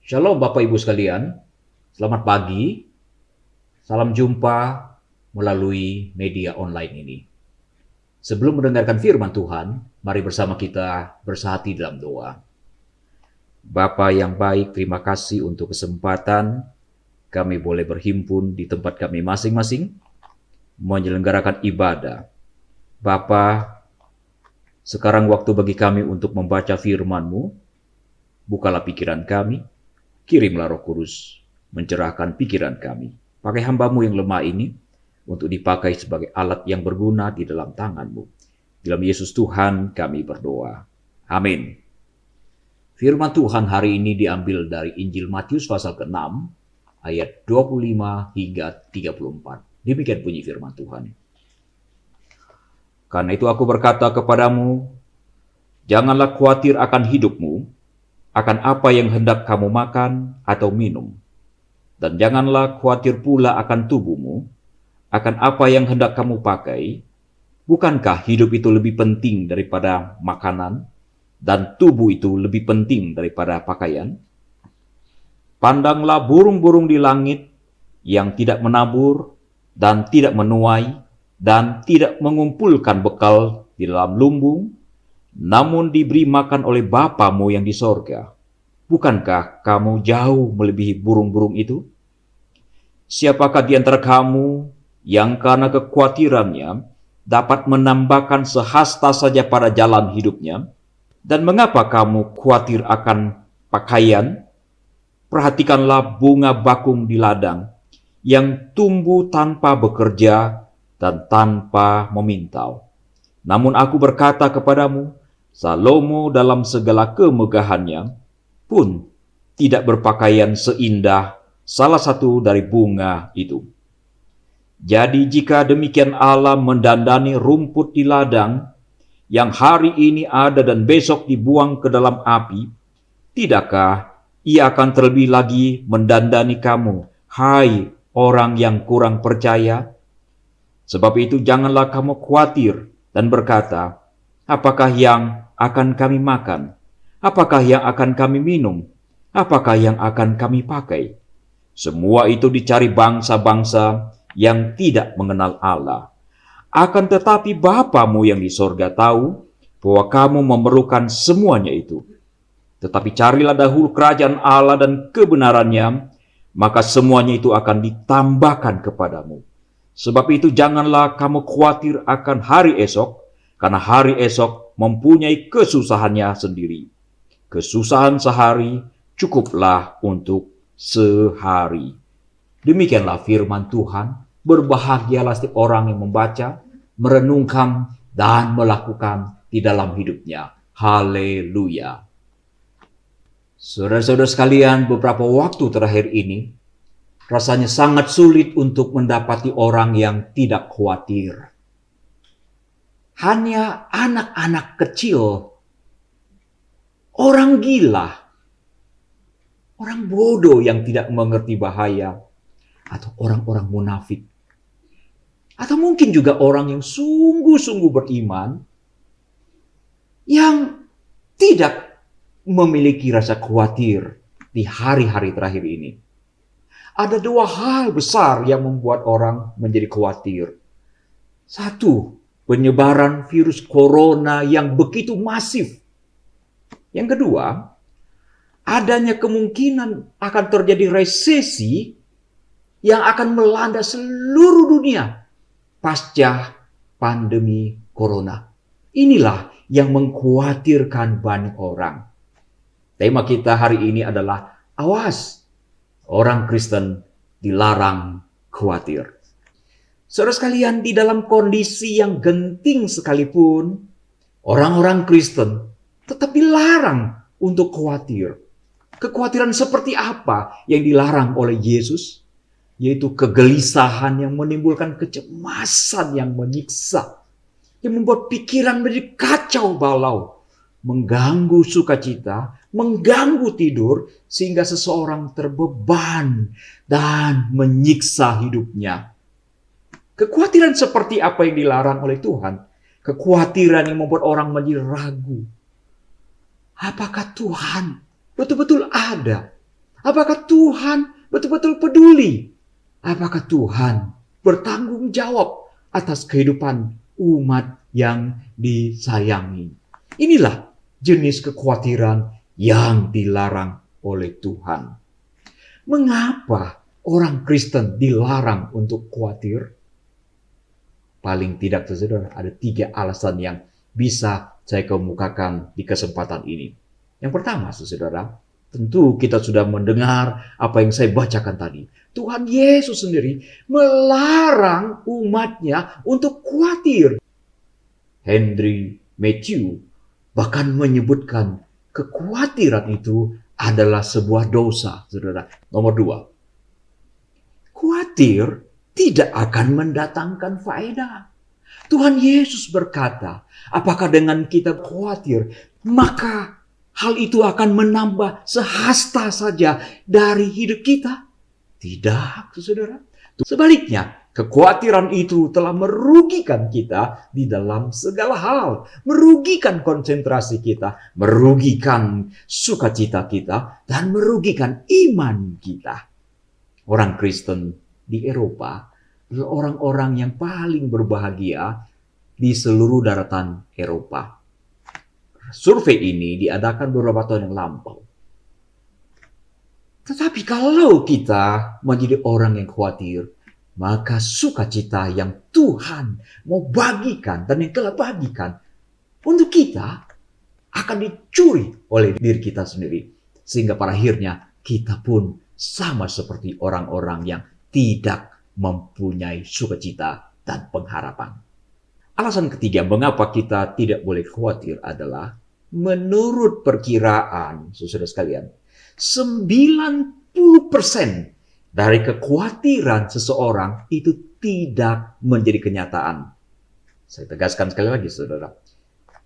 Shalom Bapak Ibu sekalian, selamat pagi, salam jumpa melalui media online ini. Sebelum mendengarkan firman Tuhan, mari bersama kita bersahati dalam doa. Bapa yang baik, terima kasih untuk kesempatan kami boleh berhimpun di tempat kami masing-masing, menyelenggarakan ibadah. Bapa, sekarang waktu bagi kami untuk membaca firman-Mu, bukalah pikiran kami, kirimlah Roh Kudus mencerahkan pikiran kami. Pakai hamba-Mu yang lemah ini untuk dipakai sebagai alat yang berguna di dalam tangan-Mu. Dalam Yesus Tuhan kami berdoa. Amin. Firman Tuhan hari ini diambil dari Injil Matius pasal ke-6 ayat 25 hingga 34. Demikian bunyi firman Tuhan. Karena itu aku berkata kepadamu, janganlah khawatir akan hidupmu, akan apa yang hendak kamu makan atau minum. Dan janganlah khawatir pula akan tubuhmu, akan apa yang hendak kamu pakai. Bukankah hidup itu lebih penting daripada makanan, dan tubuh itu lebih penting daripada pakaian? Pandanglah burung-burung di langit yang tidak menabur dan tidak menuai dan tidak mengumpulkan bekal di dalam lumbung, namun diberi makan oleh Bapamu yang di sorga. Bukankah kamu jauh melebihi burung-burung itu? Siapakah di antara kamu yang karena kekhawatirannya dapat menambahkan sehasta saja pada jalan hidupnya? Dan mengapa kamu khawatir akan pakaian? Perhatikanlah bunga bakung di ladang yang tumbuh tanpa bekerja dan tanpa memintau. Namun aku berkata kepadamu, Salomo dalam segala kemegahannya pun tidak berpakaian seindah salah satu dari bunga itu. Jadi jika demikian Allah mendandani rumput di ladang yang hari ini ada dan besok dibuang ke dalam api, tidakkah Ia akan terlebih lagi mendandani kamu, hai orang yang kurang percaya? Sebab itu janganlah kamu khawatir dan berkata, apakah yang akan kami makan? Apakah yang akan kami minum? Apakah yang akan kami pakai? Semua itu dicari bangsa-bangsa yang tidak mengenal Allah. Akan tetapi Bapamu yang di sorga tahu bahwa kamu memerlukan semuanya itu. Tetapi carilah dahulu kerajaan Allah dan kebenarannya, maka semuanya itu akan ditambahkan kepadamu. Sebab itu janganlah kamu khawatir akan hari esok, karena hari esok mempunyai kesusahannya sendiri. Kesusahan sehari cukuplah untuk sehari. Demikianlah firman Tuhan. Berbahagialah setiap orang yang membaca, merenungkan, dan melakukan di dalam hidupnya. Haleluya. Saudara-saudara sekalian, beberapa waktu terakhir ini, rasanya sangat sulit untuk mendapati orang yang tidak khawatir. Hanya anak-anak kecil, orang gila, orang bodoh yang tidak mengerti bahaya, atau orang-orang munafik. Atau mungkin juga orang yang sungguh-sungguh beriman, yang tidak memiliki rasa khawatir di hari-hari terakhir ini. Ada dua hal besar yang membuat orang menjadi khawatir. Satu, penyebaran virus corona yang begitu masif. Yang kedua, adanya kemungkinan akan terjadi resesi yang akan melanda seluruh dunia pasca pandemi corona. Inilah yang mengkhawatirkan banyak orang. Tema kita hari ini adalah awas, orang Kristen dilarang khawatir. Saudara sekalian, di dalam kondisi yang genting sekalipun, orang-orang Kristen tetap dilarang untuk khawatir. Kekhawatiran seperti apa yang dilarang oleh Yesus? Yaitu kegelisahan yang menimbulkan kecemasan yang menyiksa, yang membuat pikiran menjadi kacau balau, mengganggu sukacita, mengganggu tidur, sehingga seseorang terbeban dan menyiksa hidupnya. Kekhawatiran seperti apa yang dilarang oleh Tuhan? Kekhawatiran yang membuat orang menjadi ragu. Apakah Tuhan betul-betul ada? Apakah Tuhan betul-betul peduli? Apakah Tuhan bertanggung jawab atas kehidupan umat yang disayangi? Inilah jenis kekhawatiran yang dilarang oleh Tuhan. Mengapa orang Kristen dilarang untuk khawatir? Paling tidak, saudara, ada 3 alasan yang bisa saya kemukakan di kesempatan ini. Yang pertama, saudara, tentu kita sudah mendengar apa yang saya bacakan tadi. Tuhan Yesus sendiri melarang umatnya untuk khawatir. Henry Matthew bahkan menyebutkan kekhawatiran itu adalah sebuah dosa, saudara. Nomor 2, khawatir tidak akan mendatangkan faedah. Tuhan Yesus berkata, apakah dengan kita khawatir, maka hal itu akan menambah sehasta saja dari hidup kita? Tidak, saudara. Sebaliknya, kekhawatiran itu telah merugikan kita di dalam segala hal. Merugikan konsentrasi kita, merugikan sukacita kita, dan merugikan iman kita. Orang Kristen di Eropa adalah orang-orang yang paling berbahagia di seluruh daratan Eropa. Survei ini diadakan beberapa tahun yang lampau. Tetapi kalau kita menjadi orang yang khawatir, maka sukacita yang Tuhan mau bagikan dan yang telah bagikan untuk kita akan dicuri oleh diri kita sendiri. Sehingga pada akhirnya kita pun sama seperti orang-orang yang tidak mempunyai sukacita dan pengharapan. Alasan ketiga mengapa kita tidak boleh khawatir adalah menurut perkiraan, saudara sekalian, 90% dari kekhawatiran seseorang itu tidak menjadi kenyataan. Saya tegaskan sekali lagi, saudara.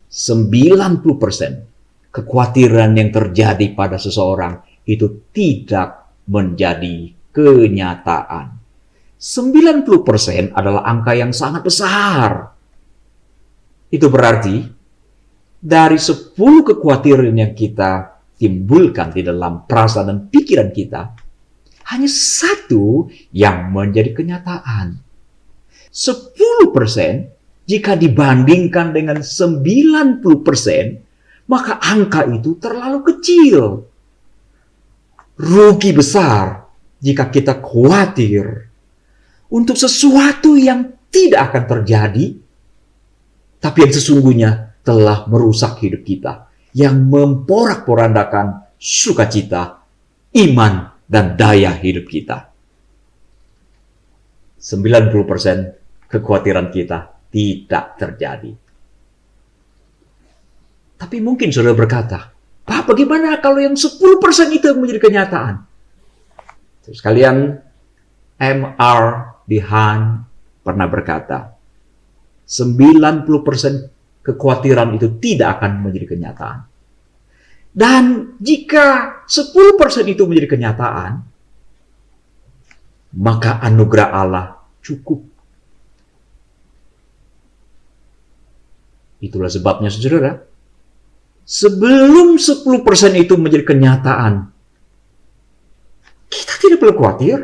90% kekhawatiran yang terjadi pada seseorang itu tidak menjadi kenyataan. 90% adalah angka yang sangat besar. Itu berarti dari 10 kekhawatiran yang kita timbulkan di dalam perasaan dan pikiran kita, hanya 1 yang menjadi kenyataan. 10% jika dibandingkan dengan 90%, maka angka itu terlalu kecil. Rugi besar jika kita khawatir untuk sesuatu yang tidak akan terjadi, tapi yang sesungguhnya telah merusak hidup kita, yang memporak-porandakan sukacita, iman, dan daya hidup kita. 90% kekhawatiran kita tidak terjadi. Tapi mungkin saudara berkata, Pak, bagaimana kalau yang 10% itu menjadi kenyataan? Terus kalian, M.R. Dehan pernah berkata, 90% kekhawatiran itu tidak akan menjadi kenyataan. Dan jika 10% itu menjadi kenyataan, maka anugerah Allah cukup. Itulah sebabnya, saudara, sebelum 10% itu menjadi kenyataan, kita tidak perlu khawatir.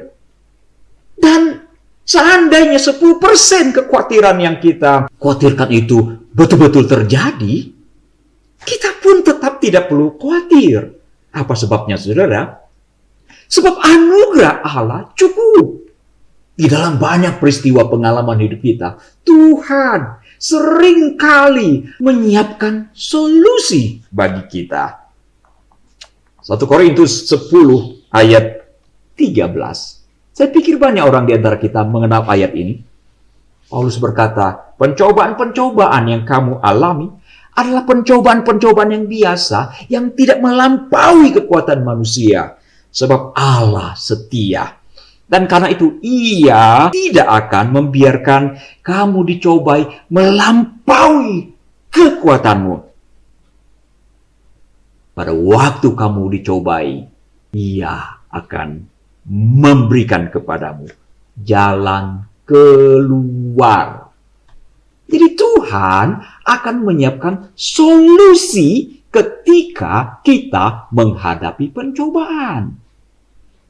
Dan seandainya 10% kekhawatiran yang kita khawatirkan itu betul-betul terjadi, kita pun tetap tidak perlu khawatir. Apa sebabnya, saudara? Sebab anugerah Allah cukup. Di dalam banyak peristiwa pengalaman hidup kita, Tuhan seringkali menyiapkan solusi bagi kita. 1 Korintus 10 ayat 13. Saya pikir banyak orang di antara kita mengenal ayat ini. Paulus berkata, pencobaan-pencobaan yang kamu alami adalah pencobaan-pencobaan yang biasa, yang tidak melampaui kekuatan manusia. Sebab Allah setia. Dan karena itu Ia tidak akan membiarkan kamu dicobai melampaui kekuatanmu. Pada waktu kamu dicobai, Ia akan memberikan kepadamu jalan keluar. Jadi Tuhan akan menyiapkan solusi ketika kita menghadapi pencobaan.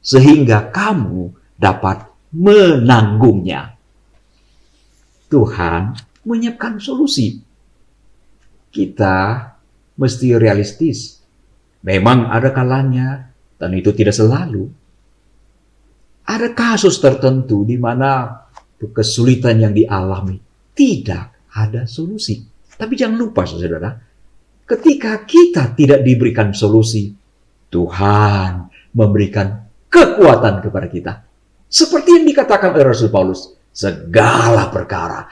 sehingga kamu dapat menanggungnya. Tuhan menyiapkan solusi. Kita mesti realistis. Memang ada kalanya, dan itu tidak selalu. Ada kasus tertentu di mana kesulitan yang dialami tidak ada solusi. Tapi jangan lupa, saudara, ketika kita tidak diberikan solusi, Tuhan memberikan kekuatan kepada kita. Seperti yang dikatakan oleh Rasul Paulus, segala perkara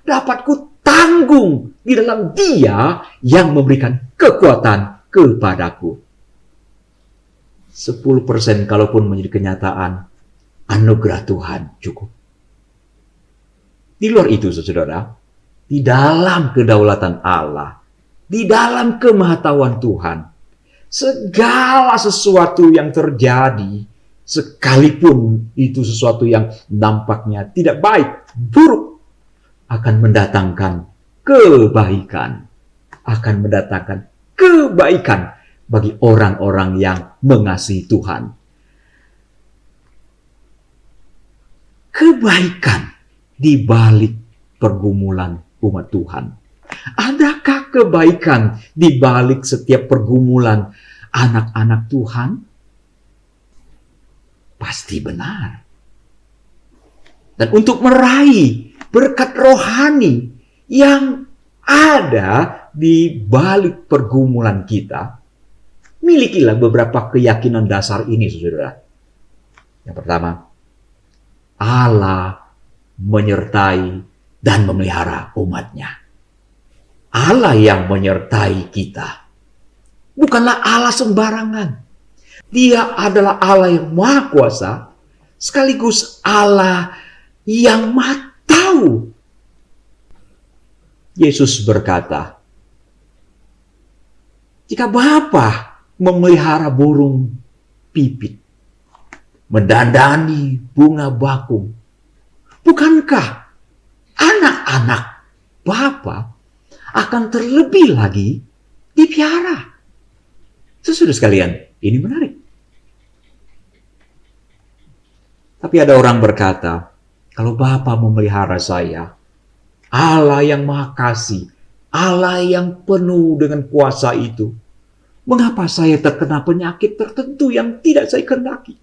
dapat kutanggung di dalam Dia yang memberikan kekuatan kepadaku. 10% kalaupun menjadi kenyataan, anugerah Tuhan cukup. Di luar itu, saudara, di dalam kedaulatan Allah, di dalam kemahatauan Tuhan, segala sesuatu yang terjadi, sekalipun itu sesuatu yang nampaknya tidak baik, buruk, akan mendatangkan kebaikan. Akan mendatangkan kebaikan bagi orang-orang yang mengasihi Tuhan. Kebaikan di balik pergumulan umat Tuhan. Adakah kebaikan di balik setiap pergumulan anak-anak Tuhan? Pasti benar. Dan untuk meraih berkat rohani yang ada di balik pergumulan kita, milikilah beberapa keyakinan dasar ini, saudara. Yang pertama, Allah menyertai dan memelihara umatnya. Allah yang menyertai kita bukanlah Allah sembarangan. Dia adalah Allah yang Maha Kuasa, sekaligus Allah yang Maha Tahu. Yesus berkata, jika Bapa memelihara burung pipit, mendandani bunga bakung, bukankah anak-anak Bapa akan terlebih lagi dipiara? Saudara sekalian, ini menarik. Tapi ada orang berkata, kalau Bapa memelihara saya, Allah yang Maha Kasih, Allah yang penuh dengan kuasa itu, mengapa saya terkena penyakit tertentu yang tidak saya kehendaki?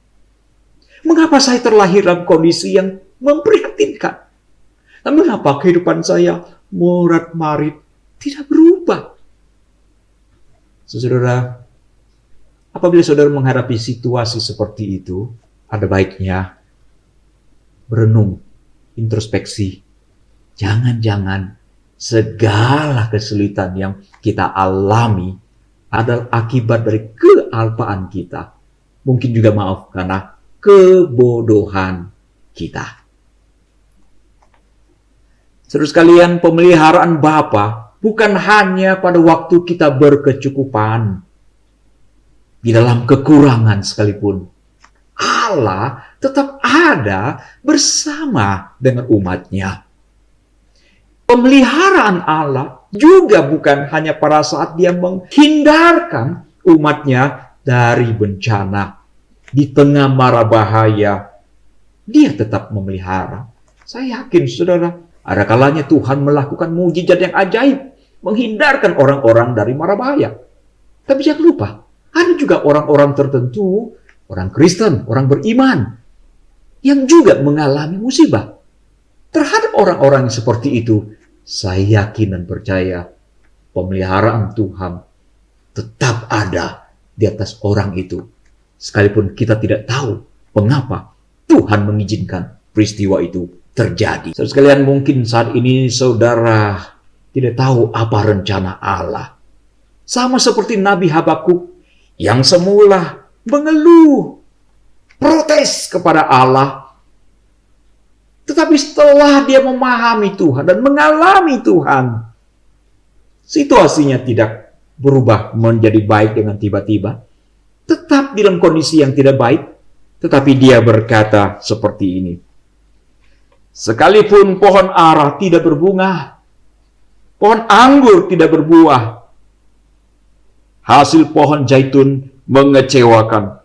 Mengapa saya terlahir dalam kondisi yang memprihatinkan? Dan mengapa kehidupan saya morat-marit tidak berubah? Saudara, apabila saudara menghadapi situasi seperti itu, ada baiknya berenung, introspeksi. Jangan-jangan segala kesulitan yang kita alami adalah akibat dari kealpaan kita. Mungkin juga karena kebodohan kita. Saudara sekalian, pemeliharaan Bapa bukan hanya pada waktu kita berkecukupan. Di dalam kekurangan sekalipun, Allah tetap ada bersama dengan umatnya. Pemeliharaan Allah juga bukan hanya pada saat Dia menghindarkan umatnya dari bencana. Di tengah mara bahaya, Dia tetap memelihara. Saya yakin, saudara, ada kalanya Tuhan melakukan mujizat yang ajaib, menghindarkan orang-orang dari mara bahaya. Tapi jangan lupa, ada juga orang-orang tertentu, orang Kristen, orang beriman, yang juga mengalami musibah. Terhadap orang-orang seperti itu, saya yakin dan percaya pemeliharaan Tuhan tetap ada di atas orang itu. Sekalipun kita tidak tahu mengapa Tuhan mengizinkan peristiwa itu terjadi. Saudara sekalian, mungkin saat ini saudara tidak tahu apa rencana Allah. Sama seperti Nabi Habakuk yang semula mengeluh, protes kepada Allah. Tetapi setelah dia memahami Tuhan dan mengalami Tuhan, situasinya tidak berubah menjadi baik dengan tiba-tiba. Tetap dalam kondisi yang tidak baik, tetapi dia berkata seperti ini. Sekalipun pohon ara tidak berbunga, pohon anggur tidak berbuah, hasil pohon zaitun mengecewakan,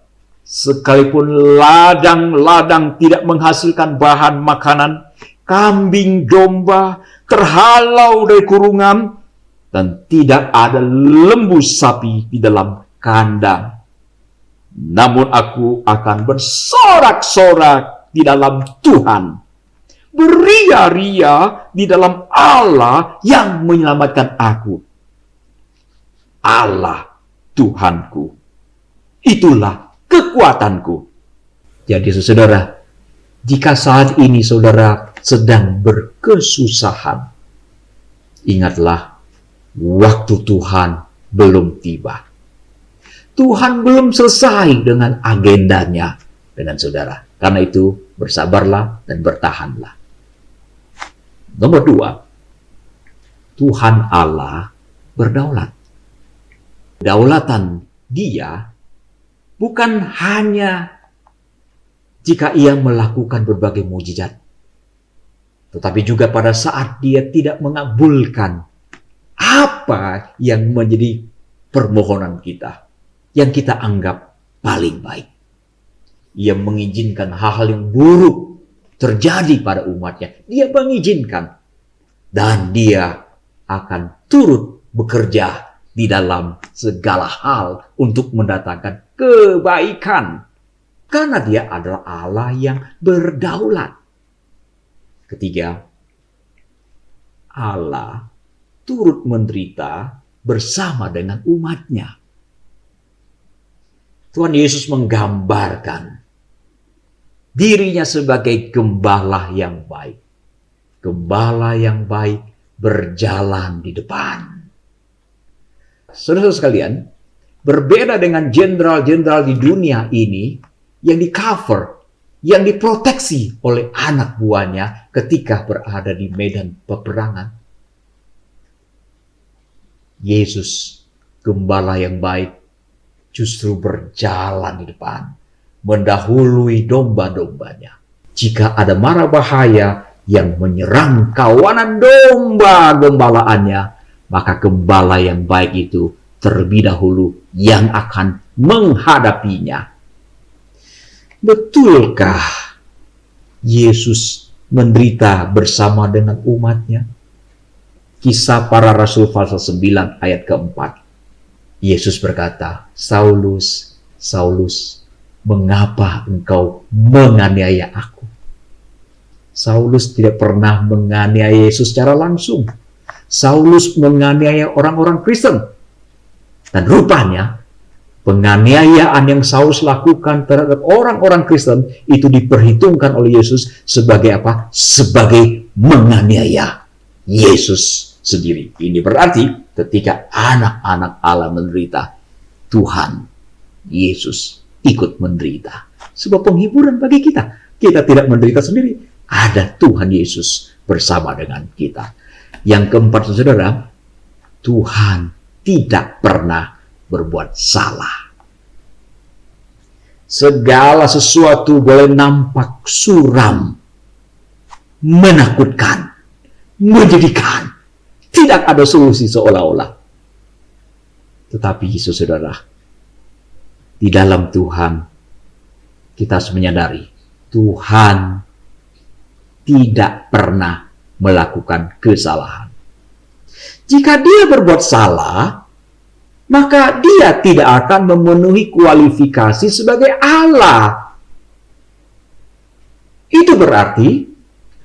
Sekalipun ladang-ladang tidak menghasilkan bahan makanan, kambing domba terhalau dari kurungan, dan tidak ada lembu sapi di dalam kandang. Namun aku akan bersorak-sorak di dalam Tuhan, beria-ria di dalam Allah yang menyelamatkan aku. Allah Tuhanku, itulah kekuatanku. Jadi saudara, jika saat ini saudara sedang berkesusahan, ingatlah, waktu Tuhan belum tiba. Tuhan belum selesai dengan agendanya dengan saudara. Karena itu, bersabarlah dan bertahanlah. Nomor 2, Tuhan Allah berdaulat. Daulatan Dia bukan hanya jika Ia melakukan berbagai mujizat, tetapi juga pada saat Dia tidak mengabulkan apa yang menjadi permohonan kita, yang kita anggap paling baik. Ia mengizinkan hal-hal yang buruk terjadi pada umatnya. Dia mengizinkan. Dan Dia akan turut bekerja di dalam segala hal untuk mendatangkan kebaikan. Karena Dia adalah Allah yang berdaulat. Ketiga, Allah turut menderita bersama dengan umatnya. Tuhan Yesus menggambarkan dirinya sebagai gembala yang baik. Gembala yang baik berjalan di depan. Saudara-saudara sekalian, berbeda dengan jenderal-jenderal di dunia ini yang di-cover, yang diproteksi oleh anak buahnya ketika berada di medan peperangan. Yesus, gembala yang baik, justru berjalan di depan, mendahului domba-dombanya. Jika ada mara bahaya yang menyerang kawanan domba gembalaannya, maka gembala yang baik itu terlebih dahulu yang akan menghadapinya. Betulkah Yesus menderita bersama dengan umatnya? Kisah Para Rasul pasal 9 ayat keempat. Yesus berkata, Saulus, Saulus, mengapa engkau menganiaya aku? Saulus tidak pernah menganiaya Yesus secara langsung. Saulus menganiaya orang-orang Kristen. Dan rupanya, penganiayaan yang Saulus lakukan terhadap orang-orang Kristen itu diperhitungkan oleh Yesus sebagai apa? Sebagai menganiaya Yesus sendiri. Ini berarti ketika anak-anak Allah menderita, Tuhan Yesus ikut menderita. Sebuah penghiburan bagi kita. Kita tidak menderita sendiri. Ada Tuhan Yesus bersama dengan kita. Yang keempat, saudara, Tuhan tidak pernah berbuat salah. Segala sesuatu boleh nampak suram, menakutkan, menyedihkan. Tidak ada solusi seolah-olah. Tetapi saudara, di dalam Tuhan, kita harus menyadari, Tuhan tidak pernah melakukan kesalahan. Jika Dia berbuat salah, maka Dia tidak akan memenuhi kualifikasi sebagai Allah. Itu berarti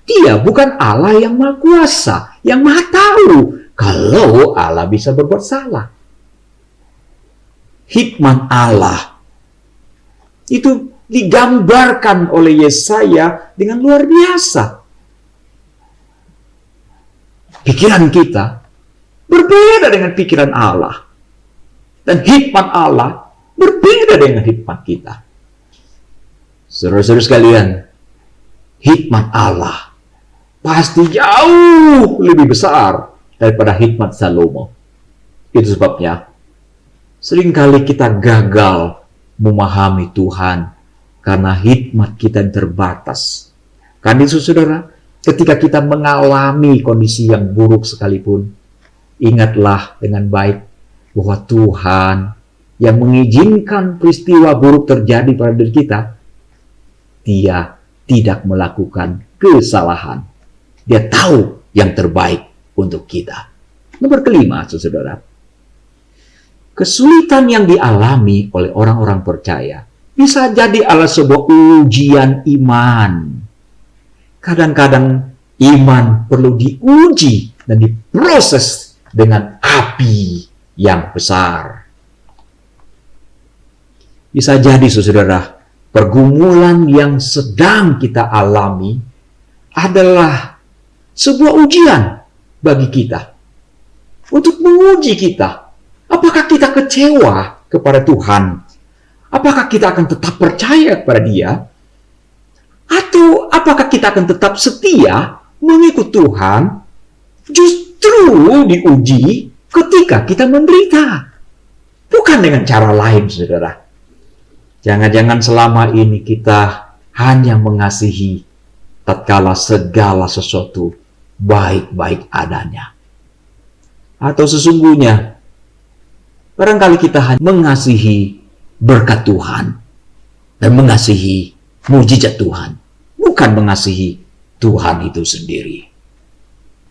Dia bukan Allah yang Maha Kuasa, yang Maha Tahu kalau Allah bisa berbuat salah. Hikmat Allah itu digambarkan oleh Yesaya dengan luar biasa. Pikiran kita berbeda dengan pikiran Allah. Dan hikmat Allah berbeda dengan hikmat kita. Saudara-saudara sekalian, hikmat Allah pasti jauh lebih besar daripada hikmat Salomo. Itu sebabnya seringkali kita gagal memahami Tuhan karena hikmat kita yang terbatas. Karena itu saudara, ketika kita mengalami kondisi yang buruk sekalipun, ingatlah dengan baik bahwa Tuhan yang mengizinkan peristiwa buruk terjadi pada diri kita, dia tidak melakukan kesalahan. Dia tahu yang terbaik untuk kita. Nomor kelima, saudara, kesulitan yang dialami oleh orang-orang percaya bisa jadi adalah sebuah ujian iman. Kadang-kadang iman perlu diuji dan diproses dengan api yang besar. Bisa jadi, saudara, pergumulan yang sedang kita alami adalah sebuah ujian bagi kita untuk menguji kita. Apakah kita kecewa kepada Tuhan? Apakah kita akan tetap percaya kepada Dia? Atau apakah kita akan tetap setia mengikut Tuhan justru diuji ketika kita menderita? Bukan dengan cara lain, saudara. Jangan-jangan selama ini kita hanya mengasihi tatkala segala sesuatu baik-baik adanya. Atau sesungguhnya, barangkali kita hanya mengasihi berkat Tuhan dan mengasihi mujizat Tuhan, bukan mengasihi Tuhan itu sendiri.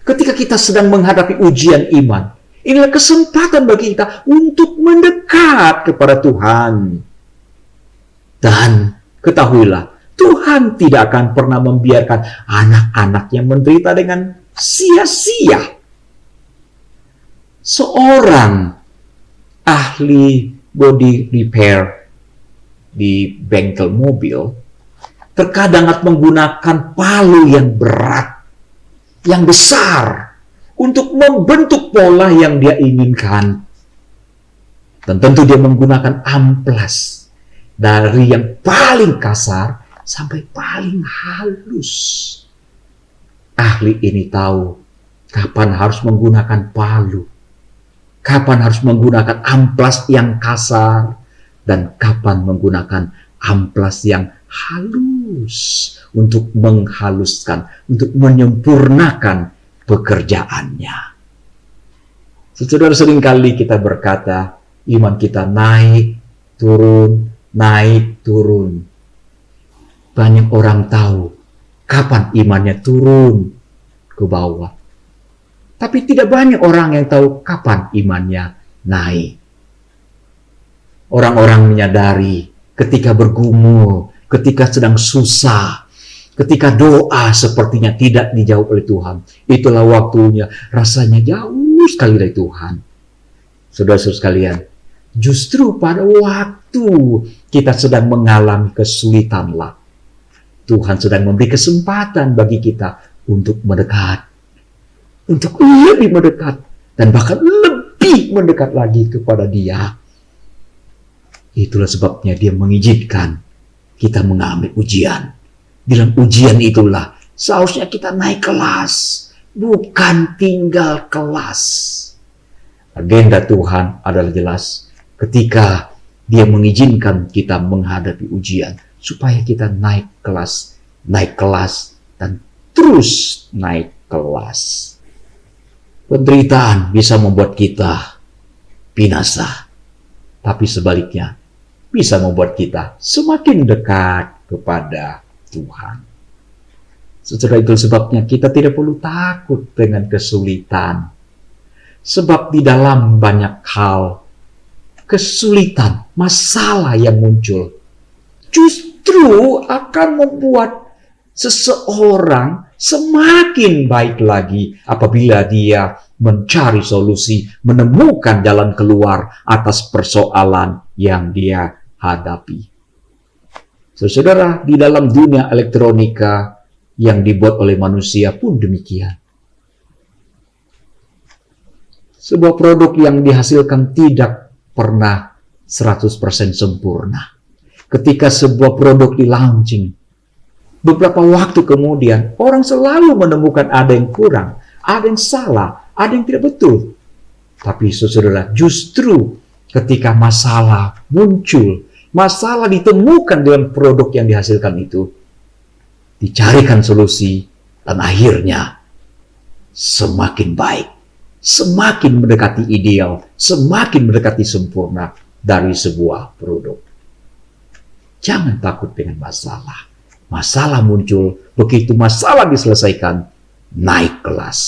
Ketika kita sedang menghadapi ujian iman, inilah kesempatan bagi kita untuk mendekat kepada Tuhan. Dan ketahuilah, Tuhan tidak akan pernah membiarkan anak-anaknya menderita dengan sia-sia. Seorang ahli body repair di bengkel mobil terkadang harus menggunakan palu yang berat, yang besar, untuk membentuk pola yang dia inginkan. Dan tentu dia menggunakan amplas dari yang paling kasar sampai paling halus. Ahli ini tahu kapan harus menggunakan palu, kapan harus menggunakan amplas yang kasar, dan kapan menggunakan amplas yang halus untuk menghaluskan, untuk menyempurnakan pekerjaannya. Saudara, seringkali kita berkata, iman kita naik, turun, naik, turun. Banyak orang tahu kapan imannya turun ke bawah. Tapi tidak banyak orang yang tahu kapan imannya naik. Orang-orang menyadari ketika bergumul, ketika sedang susah, ketika doa sepertinya tidak dijawab oleh Tuhan. Itulah waktunya rasanya jauh sekali dari Tuhan. Saudara-saudara sekalian, justru pada waktu kita sedang mengalami kesulitanlah Tuhan sedang memberi kesempatan bagi kita untuk mendekat, untuk lebih mendekat, dan bahkan lebih mendekat lagi kepada Dia. Itulah sebabnya Dia mengizinkan kita mengalami ujian. Dalam ujian itulah seharusnya kita naik kelas, bukan tinggal kelas. Agenda Tuhan adalah jelas ketika Dia mengizinkan kita menghadapi ujian, supaya kita naik kelas, dan terus naik kelas. Penderitaan bisa membuat kita binasa, tapi sebaliknya bisa membuat kita semakin dekat kepada Tuhan. Setelah itu sebabnya kita tidak perlu takut dengan kesulitan. Sebab di dalam banyak hal, kesulitan, masalah yang muncul justru akan membuat seseorang semakin baik lagi apabila dia mencari solusi, menemukan jalan keluar atas persoalan yang dia hadapi. Saudara, di dalam dunia elektronika yang dibuat oleh manusia pun demikian. Sebuah produk yang dihasilkan tidak pernah 100% sempurna. Ketika sebuah produk di-launching, beberapa waktu kemudian, orang selalu menemukan ada yang kurang, ada yang salah, ada yang tidak betul. Tapi saudara, justru ketika masalah muncul, masalah ditemukan dalam produk yang dihasilkan itu, dicarikan solusi, dan akhirnya semakin baik, semakin mendekati ideal, semakin mendekati sempurna. dari sebuah produk. Jangan takut dengan masalah. Masalah muncul, begitu masalah diselesaikan, naik kelas.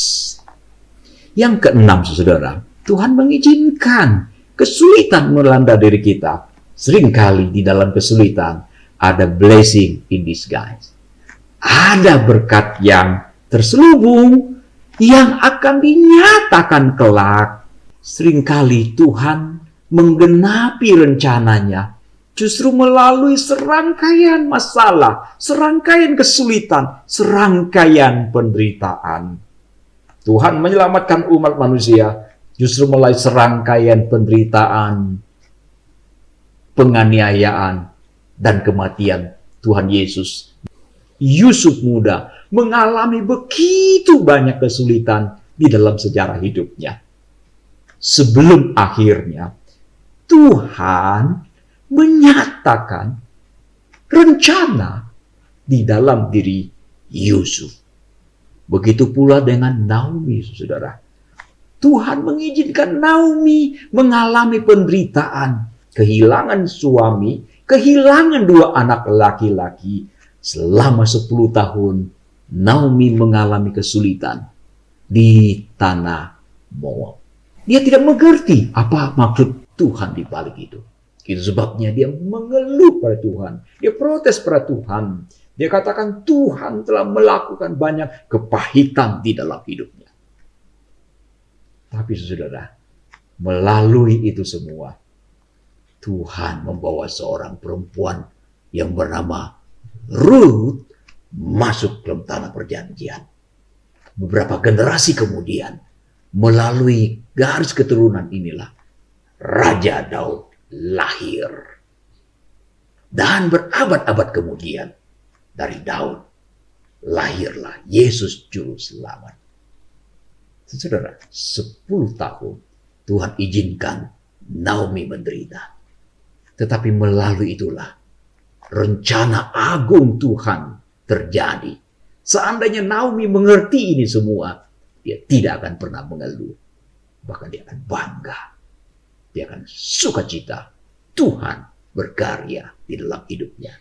Yang keenam, saudara, Tuhan mengizinkan kesulitan melanda diri kita. Seringkali di dalam kesulitan ada blessing in disguise. Ada berkat yang terselubung yang akan dinyatakan kelak. Seringkali Tuhan menggenapi rencananya justru melalui serangkaian masalah, serangkaian kesulitan, serangkaian penderitaan. Tuhan menyelamatkan umat manusia justru melalui serangkaian penderitaan, penganiayaan, dan kematian Tuhan Yesus. Yusuf muda mengalami begitu banyak kesulitan di dalam sejarah hidupnya. Sebelum akhirnya Tuhan menyatakan rencana di dalam diri Yusuf. Begitu pula dengan Naomi, saudara. Tuhan mengizinkan Naomi mengalami penderitaan, kehilangan suami, kehilangan 2 anak laki-laki. Selama 10 tahun, Naomi mengalami kesulitan di tanah Moab. Dia tidak mengerti apa maksud Tuhan di balik itu. Itu sebabnya dia mengeluh pada Tuhan. Dia protes pada Tuhan. Dia katakan Tuhan telah melakukan banyak kepahitan di dalam hidupnya. Tapi saudara, melalui itu semua, Tuhan membawa seorang perempuan yang bernama Ruth masuk dalam tanah perjanjian. Beberapa generasi kemudian, melalui garis keturunan inilah Raja Daud lahir. Dan berabad-abad kemudian, dari Daud lahirlah Yesus Juru Selamat. Saudara, 10 tahun Tuhan izinkan Naomi menderita. Tetapi melalui itulah rencana agung Tuhan terjadi. Seandainya Naomi mengerti ini semua, dia tidak akan pernah mengeluh. Bahkan dia akan bangga. Dia akan sukacita. Tuhan berkarya di dalam hidupnya.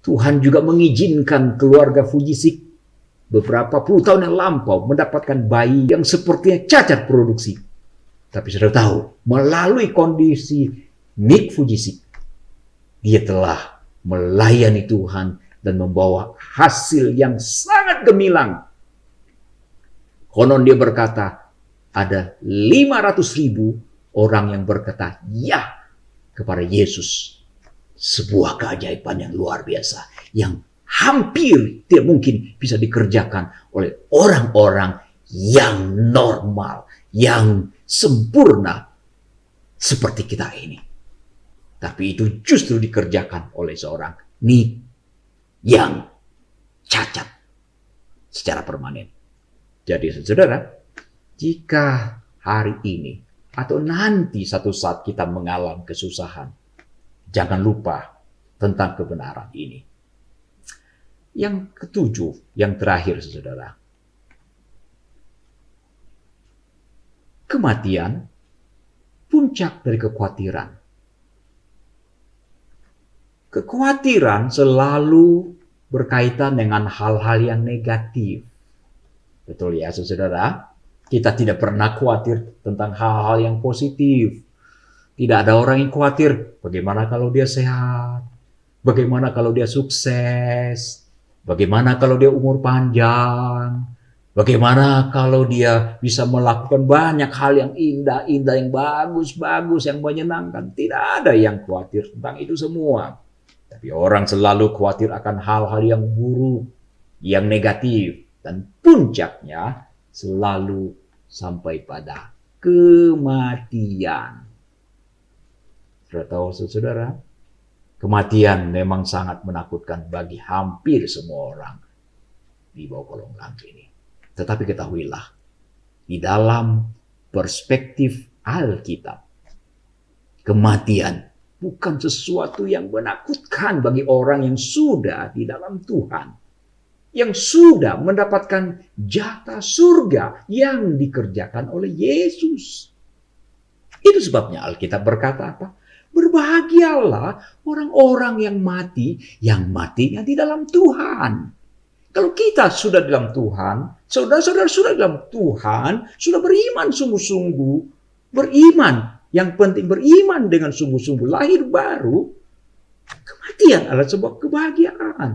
Tuhan juga mengizinkan keluarga Fujisik beberapa puluh tahun yang lampau mendapatkan bayi yang sepertinya cacat produksi. Tapi sudah tahu, melalui kondisi Nick Fujisik, dia telah melayani Tuhan dan membawa hasil yang sangat gemilang. Konon dia berkata, ada 500.000 orang yang berkata ya kepada Yesus. Sebuah keajaiban yang luar biasa, yang hampir tidak mungkin bisa dikerjakan oleh orang-orang yang normal, yang sempurna seperti kita ini. Tapi itu justru dikerjakan oleh seorang Nick yang cacat secara permanen. Jadi saudara, jika hari ini atau nanti satu saat kita mengalami kesusahan, jangan lupa tentang kebenaran ini. Yang ketujuh, yang terakhir saudara. Kematian, puncak dari kekhawatiran. Kekhawatiran selalu berkaitan dengan hal-hal yang negatif. Betul ya saudara? Kita tidak pernah khawatir tentang hal-hal yang positif. Tidak ada orang yang khawatir bagaimana kalau dia sehat, bagaimana kalau dia sukses, bagaimana kalau dia umur panjang, bagaimana kalau dia bisa melakukan banyak hal yang indah-indah, yang bagus-bagus, yang menyenangkan. Tidak ada yang khawatir tentang itu semua. Tapi orang selalu khawatir akan hal-hal yang buruk, yang negatif. Dan puncaknya selalu sampai pada kematian. Sudah tahu saudara, kematian memang sangat menakutkan bagi hampir semua orang di bawah kolong langit ini. Tetapi ketahuilah, di dalam perspektif Alkitab, kematian bukan sesuatu yang menakutkan bagi orang yang sudah di dalam Tuhan, yang sudah mendapatkan jatah surga yang dikerjakan oleh Yesus. Itu sebabnya Alkitab berkata apa? Berbahagialah orang-orang yang matinya di dalam Tuhan. Kalau kita sudah dalam Tuhan, saudara-saudara sudah dalam Tuhan, sudah beriman sungguh-sungguh, beriman, yang penting beriman dengan sungguh-sungguh, lahir baru, kematian adalah sebuah kebahagiaan.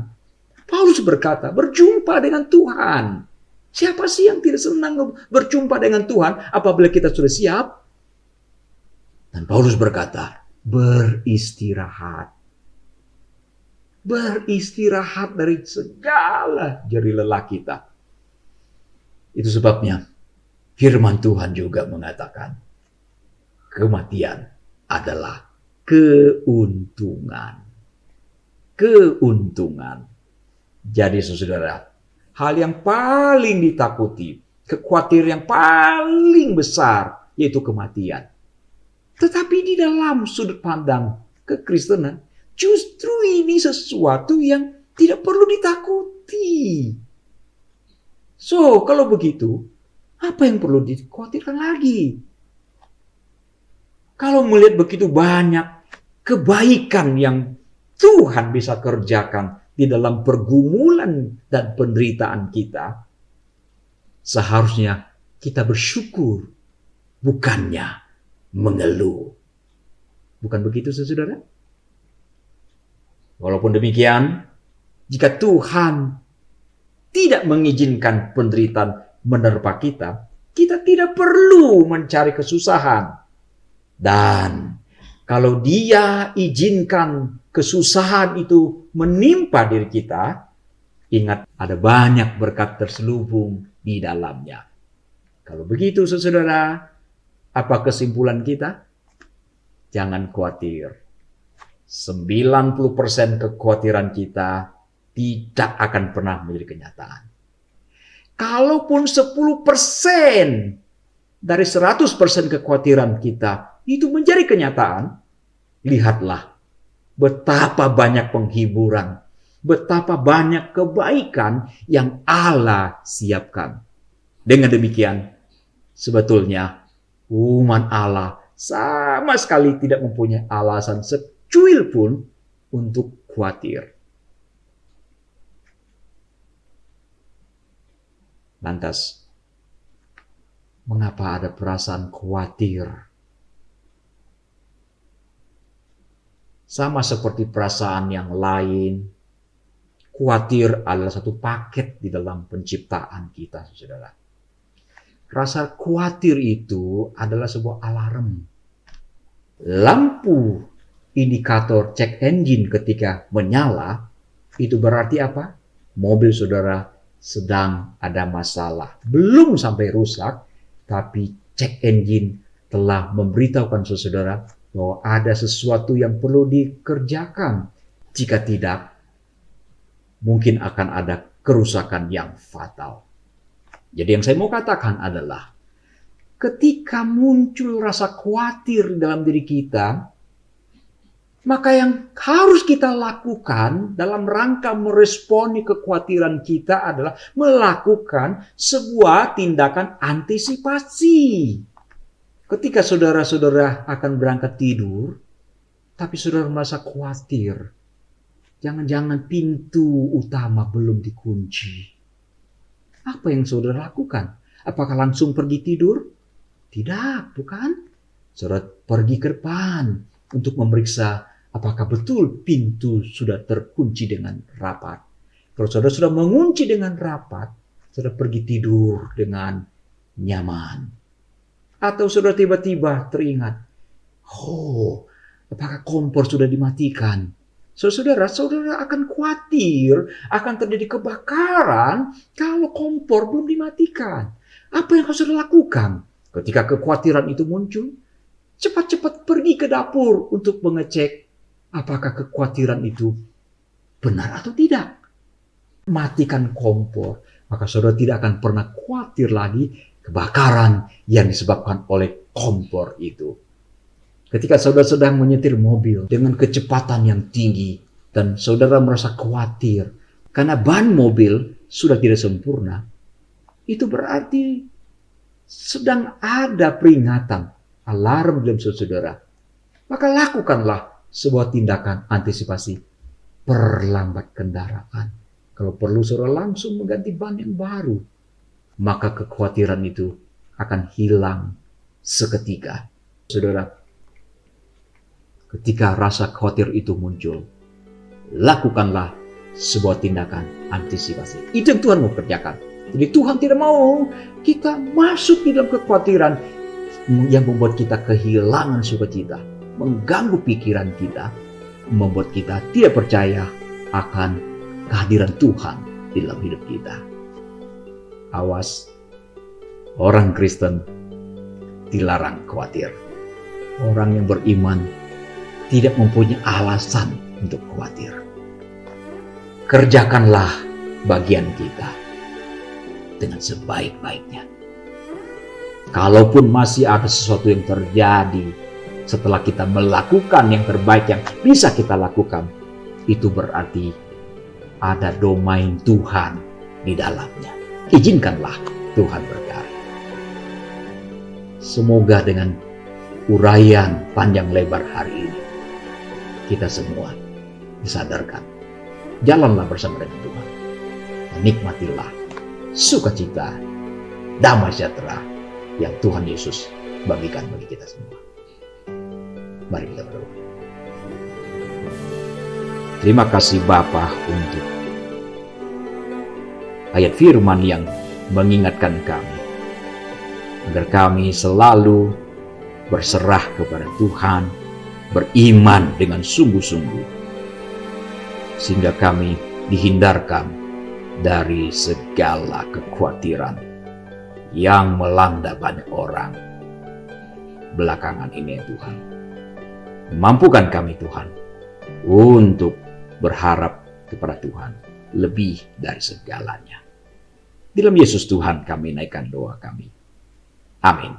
Paulus berkata, berjumpa dengan Tuhan. Siapa sih yang tidak senang berjumpa dengan Tuhan apabila kita sudah siap? Dan Paulus berkata, beristirahat. Beristirahat dari segala jerih lelah kita. Itu sebabnya firman Tuhan juga mengatakan, kematian adalah keuntungan. Keuntungan. Jadi saudara, hal yang paling ditakuti, kekhawatiran yang paling besar, yaitu kematian. Tetapi di dalam sudut pandang kekristenan, justru ini sesuatu yang tidak perlu ditakuti. So, kalau begitu, apa yang perlu dikhawatirkan lagi? Kalau melihat begitu banyak kebaikan yang Tuhan bisa kerjakan di dalam pergumulan dan penderitaan kita, seharusnya kita bersyukur, bukannya mengeluh. Bukan begitu, saudara? Walaupun demikian, jika Tuhan tidak mengizinkan penderitaan menerpa kita, kita tidak perlu mencari kesusahan. Dan kalau Dia izinkan kesusahan itu menimpa diri kita, ingat ada banyak berkat terselubung di dalamnya. Kalau begitu, saudara, apa kesimpulan kita? Jangan khawatir. 90% kekhawatiran kita tidak akan pernah menjadi kenyataan. Kalaupun 10% dari 100% kekhawatiran kita itu menjadi kenyataan, lihatlah betapa banyak penghiburan, betapa banyak kebaikan yang Allah siapkan. Dengan demikian, sebetulnya umat Allah sama sekali tidak mempunyai alasan secuil pun untuk khawatir. Lantas, mengapa ada perasaan khawatir? Sama seperti perasaan yang lain, khawatir adalah satu paket di dalam penciptaan kita, saudara. Rasa khawatir itu adalah sebuah alarm. Lampu indikator cek engine ketika menyala, itu berarti apa? Mobil saudara sedang ada masalah. Belum sampai rusak, tapi cek engine telah memberitahukan saudara bahwa ada sesuatu yang perlu dikerjakan. Jika tidak, mungkin akan ada kerusakan yang fatal. Jadi yang saya mau katakan adalah, ketika muncul rasa khawatir dalam diri kita, maka yang harus kita lakukan dalam rangka meresponi kekhawatiran kita adalah melakukan sebuah tindakan antisipasi. Ketika saudara-saudara akan berangkat tidur, tapi saudara merasa khawatir, jangan-jangan pintu utama belum dikunci. Apa yang saudara lakukan? Apakah langsung pergi tidur? Tidak, bukan? Saudara pergi ke depan untuk memeriksa apakah betul pintu sudah terkunci dengan rapat. Kalau saudara sudah mengunci dengan rapat, saudara pergi tidur dengan nyaman. Atau saudara tiba-tiba teringat, apakah kompor sudah dimatikan? Saudara akan khawatir akan terjadi kebakaran kalau kompor belum dimatikan. Apa yang harus saudara lakukan? Ketika kekhawatiran itu muncul, cepat-cepat pergi ke dapur untuk mengecek apakah kekhawatiran itu benar atau tidak. Matikan kompor, maka saudara tidak akan pernah khawatir lagi kebakaran yang disebabkan oleh kompor itu. Ketika saudara sedang menyetir mobil dengan kecepatan yang tinggi dan saudara merasa khawatir karena ban mobil sudah tidak sempurna, itu berarti sedang ada peringatan, alarm dalam saudara. maka lakukanlah sebuah tindakan antisipasi. Perlambat kendaraan. Kalau perlu saudara langsung mengganti ban yang baru. Maka kekhawatiran itu akan hilang seketika. Saudara, ketika rasa khawatir itu muncul, lakukanlah sebuah tindakan antisipasi. Itu yang Tuhan mau kerjakan. Jadi Tuhan tidak mau kita masuk di dalam kekhawatiran yang membuat kita kehilangan sukacita, mengganggu pikiran kita, membuat kita tidak percaya akan kehadiran Tuhan di dalam hidup kita. Awas, orang Kristen dilarang khawatir. Orang yang beriman tidak mempunyai alasan untuk khawatir. Kerjakanlah bagian kita dengan sebaik-baiknya. Kalaupun masih ada sesuatu yang terjadi setelah kita melakukan yang terbaik yang bisa kita lakukan, itu berarti ada domain Tuhan di dalamnya. Izinkanlah Tuhan berkarya. Semoga dengan uraian panjang lebar hari ini, kita semua disadarkan. Jalanlah bersama dengan Tuhan. Dan nikmatilah sukacita, damai sejahtera yang Tuhan Yesus bagikan bagi kita semua. Mari kita berdoa. Terima kasih Bapa untuk ayat firman yang mengingatkan kami agar kami selalu berserah kepada Tuhan, beriman dengan sungguh-sungguh, sehingga kami dihindarkan dari segala kekhawatiran yang melanda banyak orang belakangan ini ya Tuhan. Mampukan kami Tuhan untuk berharap kepada Tuhan lebih dari segalanya. Di dalam Yesus Tuhan kami naikkan doa kami. Amin.